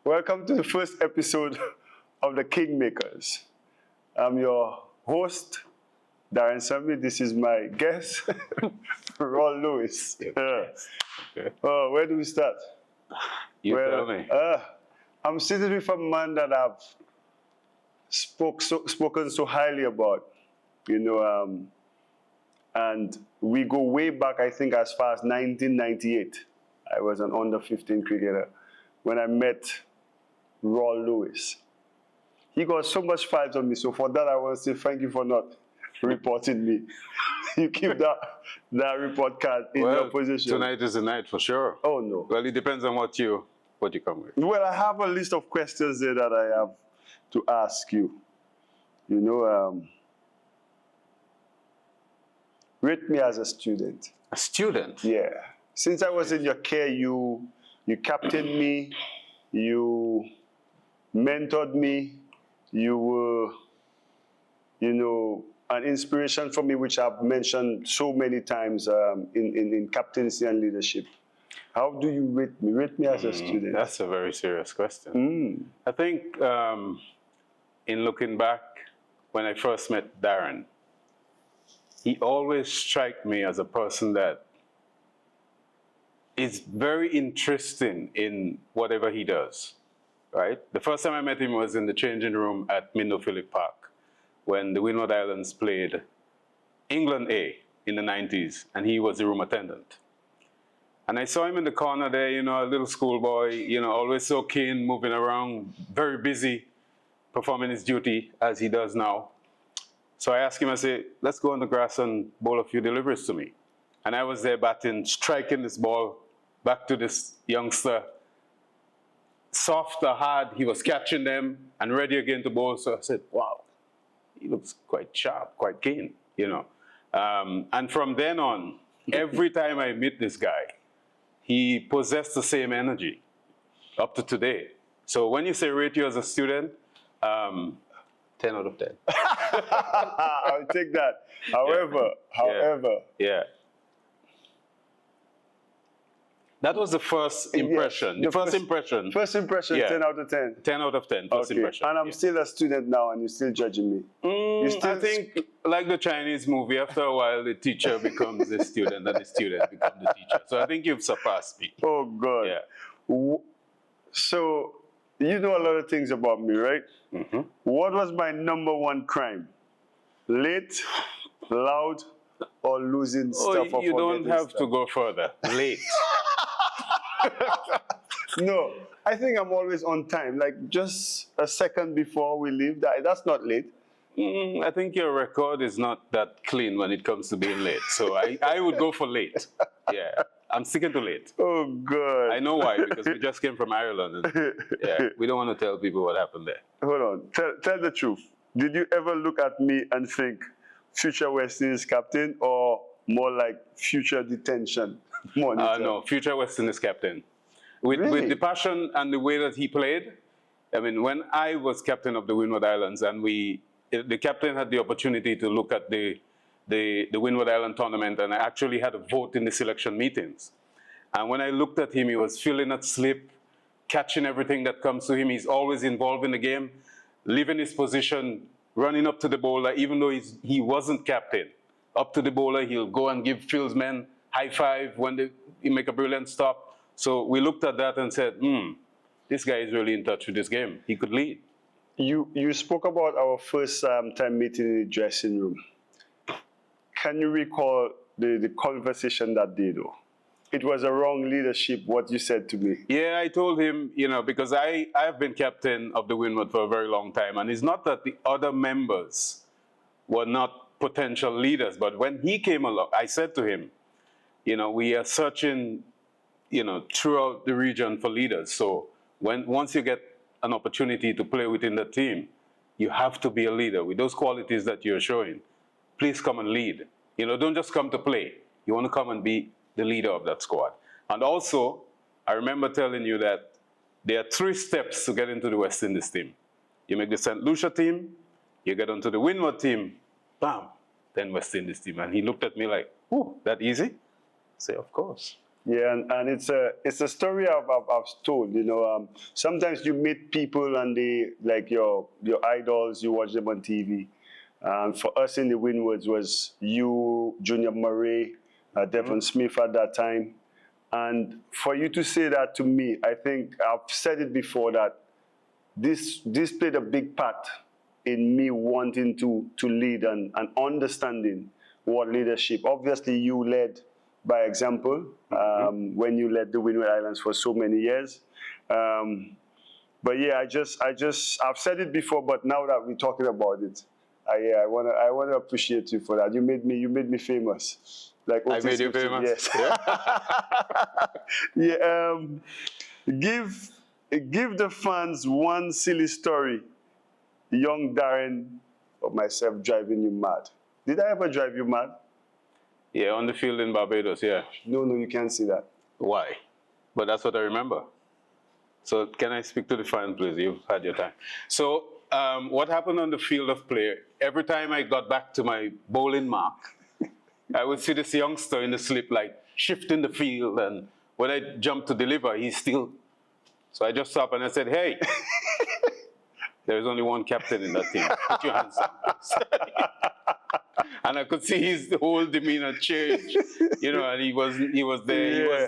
Welcome to the first episode of the Kingmakers. I'm your host, Daren Sammy. This is my guest, Rawl Lewis. Okay. Where do we start? Tell me. I'm sitting with a man that I've spoken so highly about, and we go way back, I think, as far as 1998. I was an under-15 cricketer when I met Rawl Lewis. He got so much files on me, so for that I want to say thank you for not reporting me. You keep that report card in your position. Tonight is the night for sure. Oh no. Well, it depends on what you come with. Well, I have a list of questions there that I have to ask you. Rate me as a student. A student? Yeah. Since I was in your care, you captained me, you mentored me, you were, an inspiration for me, which I've mentioned so many times in captaincy and leadership. How do you rate me? Rate me as a student. That's a very serious question. I think in looking back, when I first met Daren, he always struck me as a person that is very interesting in whatever he does, right? The first time I met him was in the changing room at Mindo Phillip Park when the Windward Islands played England A in the 90s, and he was the room attendant. And I saw him in the corner there, a little schoolboy, always so keen, moving around, very busy, performing his duty as he does now. So I asked him, I said, let's go on the grass and bowl a few deliveries to me. And I was there batting, striking this ball back to this youngster. Soft or hard, he was catching them and ready again to bowl. So I said, wow, he looks quite sharp, quite keen, And from then on, every time I meet this guy, he possessed the same energy up to today. So when you say rate you as a student, 10 out of 10. I'll take that. However, yeah. That was the first impression. Yes, First impression, yeah. 10 out of 10. 10 out of 10, first impression. And I'm still a student now, and you're still judging me. I think, like the Chinese movie, after a while, the teacher becomes the student, and the student becomes the teacher. So I think you've surpassed me. Oh, God. Yeah. So, you know a lot of things about me, right? What was my #1 crime? Late, loud, or losing stuff? You don't have to go further. Late. No, I think I'm always on time. Like just a second before we leave. That's not late. I think your record is not that clean when it comes to being late. So I would go for late. Yeah, I'm sticking to late. Oh, God. I know why, because we just came from Ireland. And, yeah, we don't want to tell people what happened there. Hold on. Tell the truth. Did you ever look at me and think future West Indies captain, or more like future detention monitor? No, future West Indies captain. With the passion and the way that he played, I mean, when I was captain of the Windward Islands, and the captain had the opportunity to look at the Windward Island tournament, and I actually had a vote in the selection meetings. And when I looked at him, he was filling that slip, catching everything that comes to him. He's always involved in the game, leaving his position, running up to the bowler, even though he wasn't captain. Up to the bowler, he'll go and give fieldsmen high five when they make a brilliant stop. So we looked at that and said, this guy is really in touch with this game. He could lead. You spoke about our first time meeting in the dressing room. Can you recall the conversation that day, though? It was a wrong leadership, what you said to me. Yeah, I told him, because I've been captain of the Windward for a very long time, and it's not that the other members were not potential leaders, but when he came along, I said to him, we are searching, throughout the region for leaders. So once you get an opportunity to play within the team, you have to be a leader with those qualities that you're showing. Please come and lead. Don't just come to play. You want to come and be the leader of that squad. And also, I remember telling you that there are 3 steps to get into the West Indies team. You make the St. Lucia team, you get onto the Windward team, bam, then West Indies team. And he looked at me like, ooh, that easy? I say, of course. Yeah, and it's a story I've told. You know, sometimes you meet people and they like your idols. You watch them on TV. For us in the Windwards was you, Junior Murray, Devon Smith at that time. And for you to say that to me, I think I've said it before that this played a big part in me wanting to lead and understanding what leadership. Obviously, you led by example when you led the Windward Islands for so many years. But yeah, I've said it before, but now that we're talking about it, I wanna appreciate you for that. You made me famous. Like I made you famous. Yes. Yeah. Give the fans one silly story. Young Daren or myself driving you mad. Did I ever drive you mad? Yeah, on the field in Barbados, yeah. No, you can't see that. Why? But that's what I remember. So can I speak to the fan, please? You've had your time. So what happened on the field of play, every time I got back to my bowling mark, I would see this youngster in the slip, like, shifting the field, and when I jumped to deliver, he's still... So I just stopped and I said, hey, there's only one captain in that team. Put your hands down, please. And I could see his whole demeanor change, you know, and he was there, yeah. He was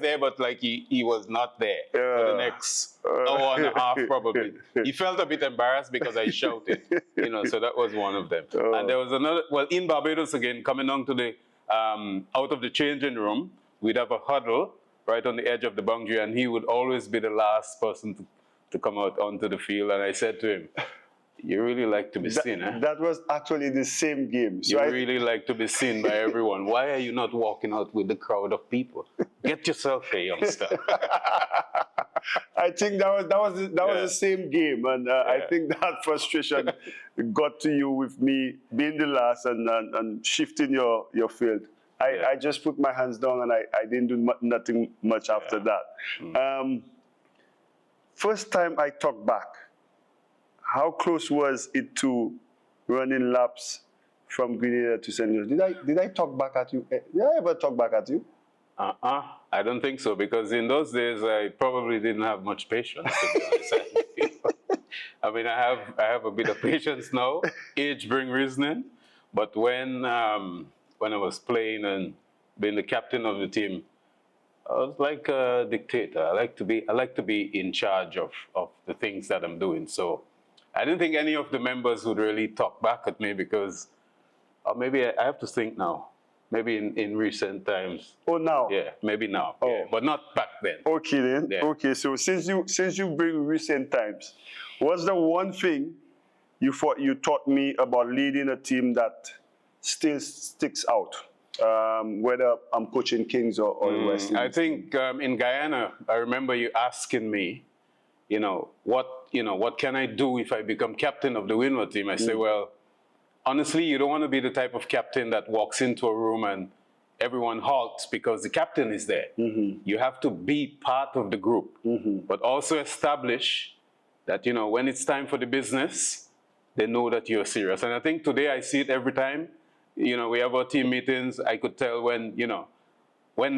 there, but like he was not there for the next hour and a half probably. He felt a bit embarrassed because I shouted, you know, so that was one of them. And there was another, well, in Barbados again, coming on to the, out of the changing room, we'd have a huddle right on the edge of the boundary, and he would always be the last person to come out onto the field. And I said to him, you really like to be seen, eh? That was actually the same game. So you really like to be seen by everyone. Why are you not walking out with the crowd of people? Get yourself a youngster. I think that was the same game, and I think that frustration got to you with me being the last and shifting your field. I just put my hands down and I didn't do nothing much after that. First time I talked back, how close was it to running laps from Grenada to St. Louis? Did I talk back at you? Did I ever talk back at you? I don't think so, because in those days I probably didn't have much patience, to be honest. I mean, I have a bit of patience now. Age brings reasoning, but when I was playing and being the captain of the team, I was like a dictator. I like to be in charge of the things that I'm doing. So I didn't think any of the members would really talk back at me, because, or maybe I have to think now. Maybe in recent times. Oh, now? Yeah, maybe now. Oh. Yeah, but not back then. Okay then. Yeah. Okay, so since you bring recent times, what's the one thing you taught me about leading a team that still sticks out? Whether I'm coaching Kings or the West Indies. I think in Guyana, I remember you asking me, what can I do if I become captain of the Windward team? I say, well, honestly, you don't want to be the type of captain that walks into a room and everyone halts because the captain is there. You have to be part of the group, but also establish that, when it's time for the business, they know that you're serious. And I think today I see it every time. We have our team meetings. I could tell when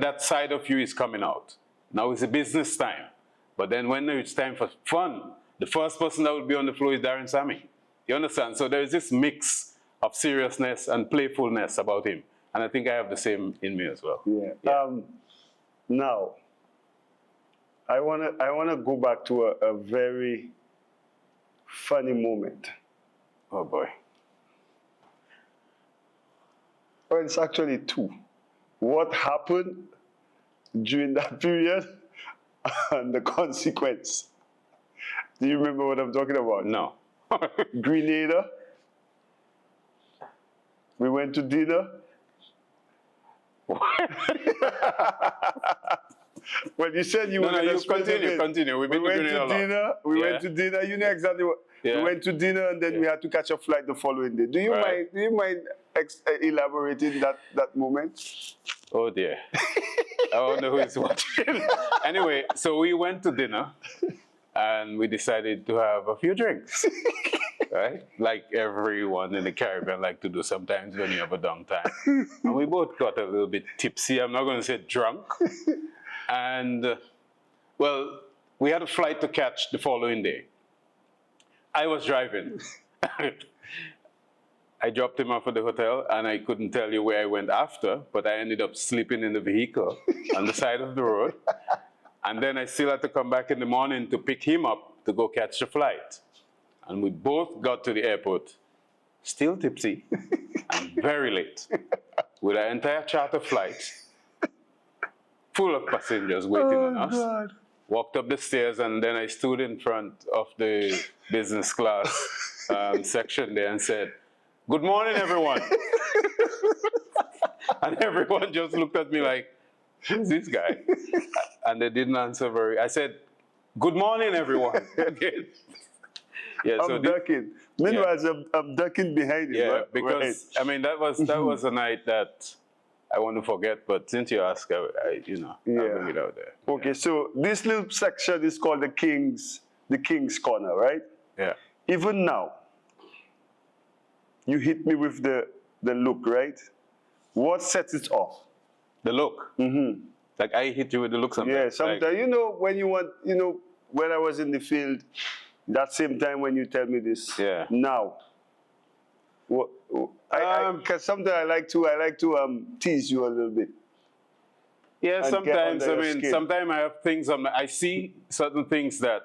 that side of you is coming out. Now it's a business time. But then when it's time for fun, the first person that will be on the floor is Daren Sammy. You understand? So there is this mix of seriousness and playfulness about him. And I think I have the same in me as well. Yeah. Now, I wanna go back to a very funny moment. Oh boy. Well, it's actually two. What happened during that period and the consequence. Do you remember what I'm talking about? No. Grenada. We went to dinner. Well, you said you were going to continue. We went to dinner. We went to dinner. You know exactly what. Yeah. We went to dinner and then we had to catch a flight the following day. Do you mind elaborating that moment? Oh dear. I wonder who is watching. Anyway, so we went to dinner and we decided to have a few drinks. Right? Like everyone in the Caribbean like to do sometimes when you have a downtime. And we both got a little bit tipsy. I'm not going to say drunk. And, well, we had a flight to catch the following day. I was driving. I dropped him off at the hotel, and I couldn't tell you where I went after, but I ended up sleeping in the vehicle on the side of the road. And then I still had to come back in the morning to pick him up to go catch the flight. And we both got to the airport, still tipsy and very late, with an entire charter flight full of passengers waiting on us. God. Walked up the stairs, and then I stood in front of the business class section there and said, "Good morning, everyone." And everyone just looked at me like, who's this guy? And they didn't answer I said, "Good morning, everyone." Again. Yeah, I'm ducking. Meanwhile, I'm ducking behind you. Yeah, right? because, I mean, that was a night that I want to forget, but since you ask, I'll bring it out there. Okay, so this little section is called the King's Corner, right? Yeah. Even now, you hit me with the look, right? What sets it off? The look. Mm-hmm. Like I hit you with the look sometimes. Yeah, sometimes, like, when you want, when I was in the field, that same time when you tell me this. Yeah. Now, because sometimes I like to tease you a little bit. Yeah, sometimes, sometimes I have things I see certain things that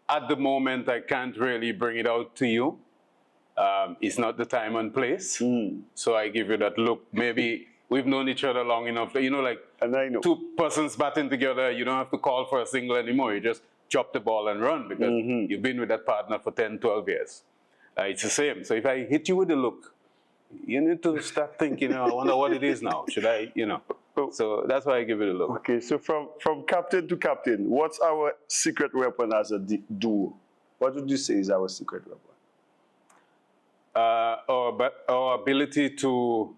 at the moment I can't really bring it out to you. It's not the time and place. So I give you that look. Maybe we've known each other long enough that, And I know. two persons batting together, you don't have to call for a single anymore. You just drop the ball and run because you've been with that partner for 10, 12 years. It's the same. So if I hit you with a look, you need to start thinking, I wonder what it is now. Should I, So that's why I give it a look. Okay, so from captain to captain, what's our secret weapon as a duo? What would you say is our secret weapon? Our ability to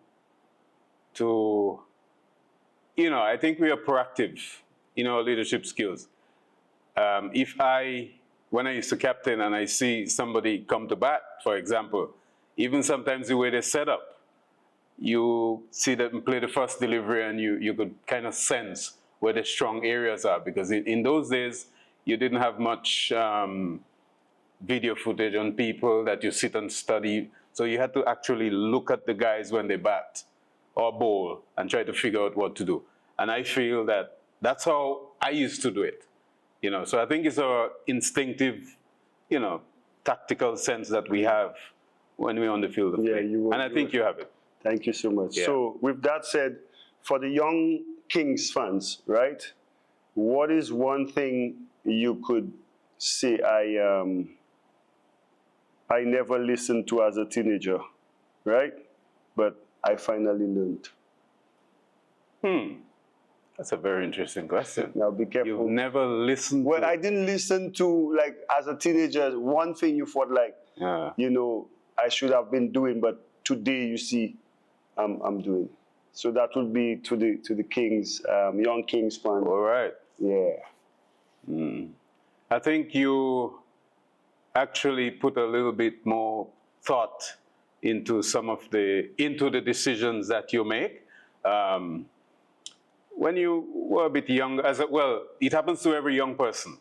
I think we are proactive in our leadership skills. When I used to captain and I see somebody come to bat, for example, even sometimes the way they set up, you see them play the first delivery and you could kind of sense where the strong areas are, because in those days, you didn't have much video footage on people that you sit and study. So you had to actually look at the guys when they bat or bowl and try to figure out what to do. And I feel that that's how I used to do it. So I think it's our instinctive, tactical sense that we have when we're on the field of play. And I think you have it. Thank you so much. Yeah. So with that said, for the young Kings fans, right, what is one thing you could say I never listened to as a teenager, right? But I finally learned. That's a very interesting question. Now be careful. You've never listened Well, to... I didn't listen to, as a teenager, one thing you thought I should have been doing, but today you see I'm doing. So that would be to the Kings, young Kings fan. All right. Yeah. I think you actually put a little bit more thought into the decisions that you make. When you were a bit younger, it happens to every young person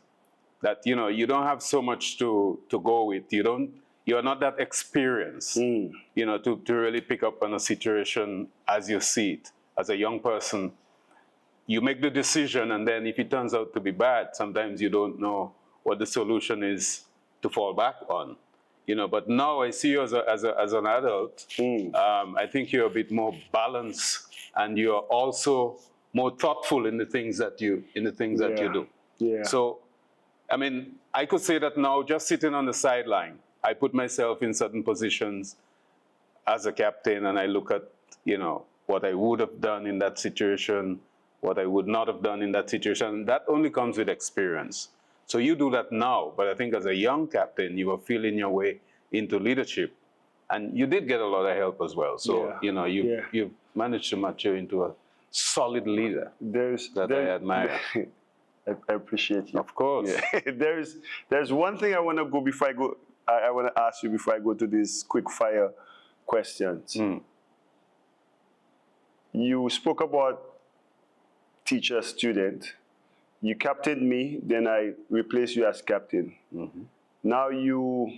that, you don't have so much to go with. You're not that experienced, to really pick up on a situation as you see it. As a young person, you make the decision, and then if it turns out to be bad, sometimes you don't know what the solution is to fall back on. But now I see you as an adult. I think you're a bit more balanced, and you're also more thoughtful in the things that you do. Yeah. So, I could say that now, just sitting on the sideline, I put myself in certain positions as a captain, and I look at, what I would have done in that situation, what I would not have done in that situation. That only comes with experience. So you do that now, but I think as a young captain, you were feeling your way into leadership, and you did get a lot of help as well. So, you've managed to mature into a solid leader that I admire. I appreciate you. Of course. Yeah. There's one thing I want to go before I go. I want to ask you before I go to these quick fire questions. You spoke about teacher-student, You captained me, then I replaced you as captain. Now you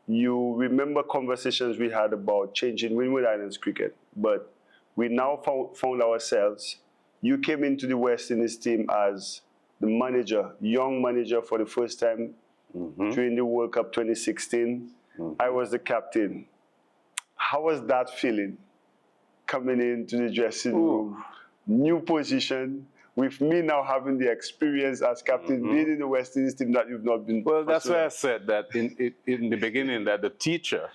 remember conversations we had about changing Windward Islands cricket, but we now found ourselves. You came into the West Indies team as the manager, young manager for the first time during the World Cup 2016. I was the captain. How was that feeling? Coming into the dressing room, new position, with me now having the experience as captain, being in the West Indies team that you've not been. Well, that's why I said that in the beginning that the teacher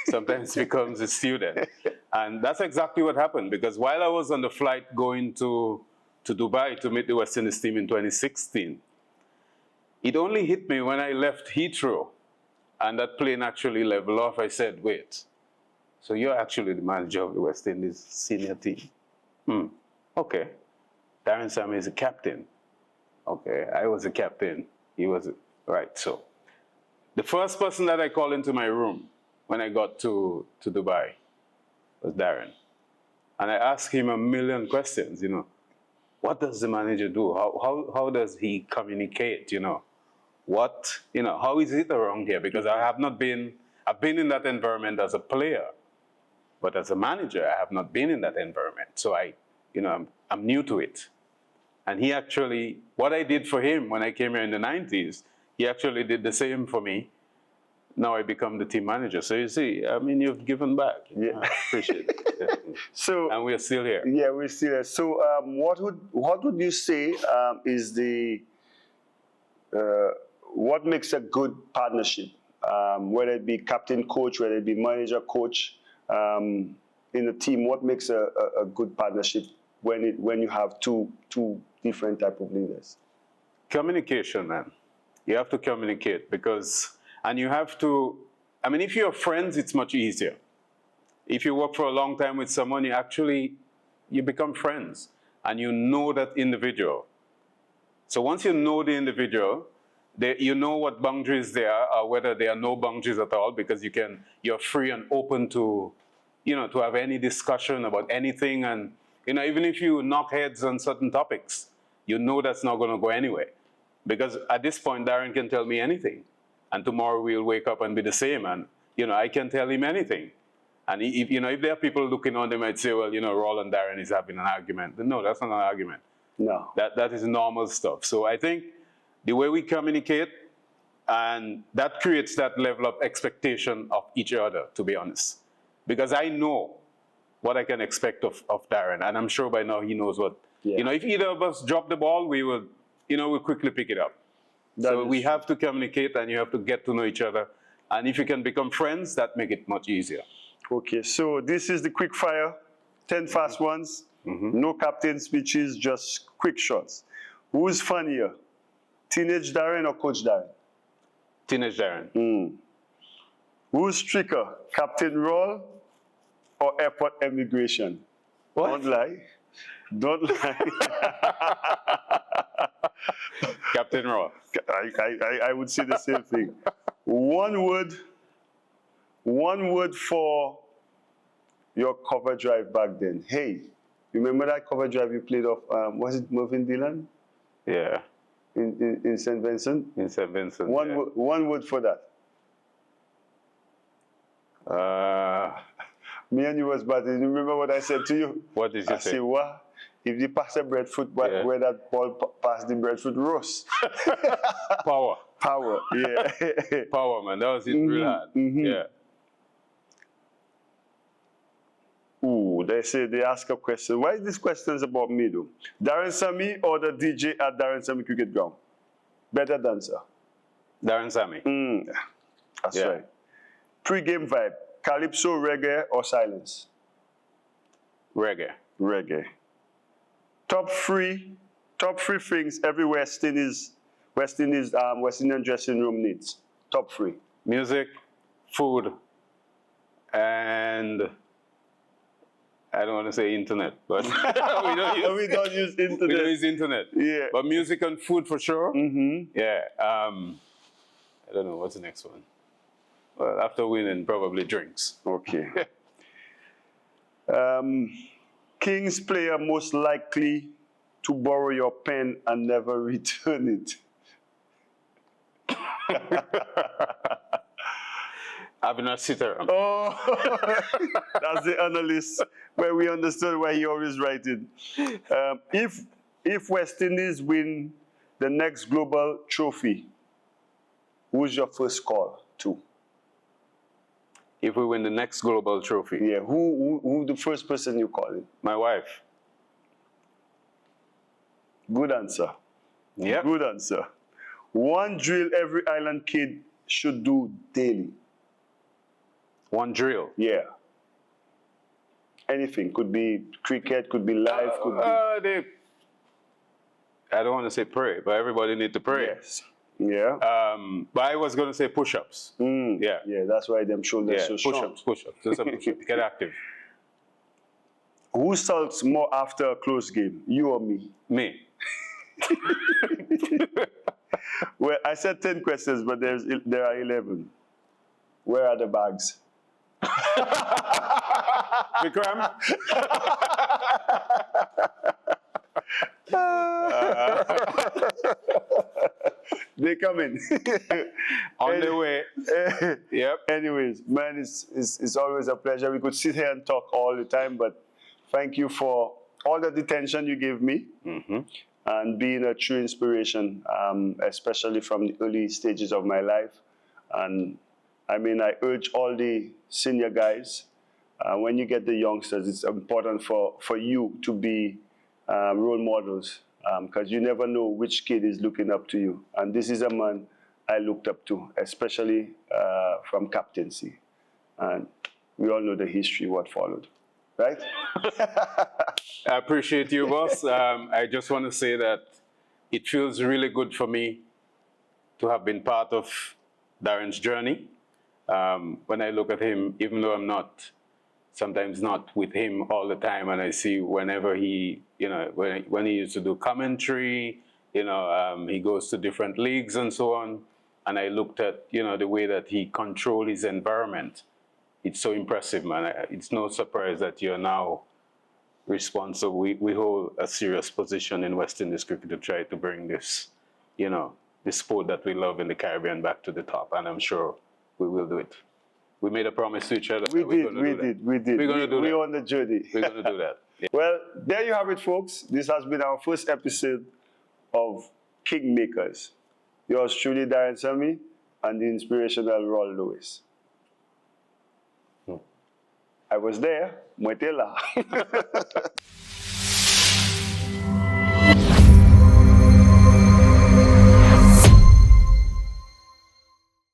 sometimes becomes a student. And that's exactly what happened, because while I was on the flight going to Dubai to meet the West Indies team in 2016, it only hit me when I left Heathrow and that plane actually leveled off. I said, wait, so you're actually the manager of the West Indies senior team? Okay. Daren Sammy is a captain. Okay, I was a captain. He was right. So the first person that I called into my room when I got to Dubai was Daren. And I asked him a million questions, you know. What does the manager do? How does he communicate, you know? How is it around here? Because I've been in that environment as a player, but as a manager, I have not been in that environment. So I'm new to it. And he actually, what I did for him when I came here in the 90s, he actually did the same for me. Now I become the team manager. So you see, I mean, you've given back. Yeah. I appreciate it. So, and we're still here. Yeah, we're still here. So what would you say is what makes a good partnership? Whether it be captain coach, whether it be manager coach in a team, what makes a good partnership when you have two different type of leaders? Communication, man. You have to communicate and you have to, I mean, if you're friends, it's much easier. If you work for a long time with someone, you become friends and you know that individual. So once you know the individual, you know what boundaries there are, or whether there are no boundaries at all, because you're free and open to have any discussion about anything. And, even if you knock heads on certain topics, you know that's not going to go anywhere. Because at this point, Daren can tell me anything. And tomorrow we'll wake up and be the same. And, I can tell him anything. And if there are people looking on, they might say, well, Rawl and Daren is having an argument. No, that's not an argument. No. That is normal stuff. So I think the way we communicate, and that creates that level of expectation of each other, to be honest. Because I know what I can expect of Daren. And I'm sure by now he knows what, if either of us drop the ball, we'll quickly pick it up. So we have to communicate and you have to get to know each other. And if you can become friends, that make it much easier. Okay, so this is the quick fire, 10 fast ones, no captain speeches, just quick shots. Who's funnier, Teenage Daren or Coach Daren? Teenage Daren. Who's stricter, Captain Rawl or Airport Immigration? What? Don't lie. Don't lie. Captain Rawl. I would say the same thing. One word for your cover drive back then. Hey, remember that cover drive you played off, was it Mervyn Dillon? Yeah. In St. Vincent? In St. Vincent, One word for that. Me and you was bad. You remember what I said to you? What did you say? I said, what? If they pass the breadfruit, where that ball passed the breadfruit roast. Power. Power, yeah. Power, man. That was it real hard. Yeah. Ooh, they ask a question. Why is this questions about me, though? Daren Sammy or the DJ at Daren Sammy Cricket Ground? Better dancer. Daren Sammy. That's right. Pre-game vibe, calypso, reggae, or silence? Reggae. Reggae. Top three things every West Indian dressing room needs. Top three. Music, food, and I don't want to say internet, but we don't use internet. We don't use internet. Yeah. But music and food for sure. Yeah. I don't know, what's the next one? Well, after winning, probably drinks. Okay. Kings player most likely to borrow your pen and never return it? Having a sitter. Oh, that's the analyst where we understood why he always writing. If West Indies win the next global trophy, who's your first call to? If we win the next global trophy? Yeah, who the first person you calling? My wife. Good answer. Yep. Good answer. One drill every island kid should do daily. One drill. Yeah. Anything. Could be cricket, could be life, could be... I don't want to say pray, but everybody need to pray. Yes. Yeah. But I was going to say push-ups. Yeah. Yeah, that's why them shoulders so strong. Push-ups. Just a push-up. Get active. Who sulks more after a close game, you or me? Me. Well, I said 10 questions, but there are 11. Where are the bags? Vikram? They coming. On the way. Yep. Anyways, man, it's always a pleasure. We could sit here and talk all the time, but thank you for all the attention you gave me and being a true inspiration, especially from the early stages of my life. And I mean, I urge all the senior guys, when you get the youngsters, it's important for you to be role models, because you never know which kid is looking up to you. And this is a man I looked up to, especially from captaincy. And we all know the history, what followed, right? I appreciate you, boss. I just want to say that it feels really good for me to have been part of Daren's journey. When I look at him, even though I'm sometimes not with him all the time, and I see whenever he, when he used to do commentary, he goes to different leagues and so on, and I looked at, the way that he controlled his environment. It's so impressive, man. It's no surprise that you're now responsible. We hold a serious position in West Indies cricket to try to bring this, the sport that we love in the Caribbean back to the top, and I'm sure we will do it. We made a promise to each other. We did. We're We're on the journey. We're going to do that. Yeah. Well, there you have it, folks. This has been our first episode of Kingmakers. Yours truly, Daren Sammy, and the inspirational Rawl Lewis. I was there. Mwetela.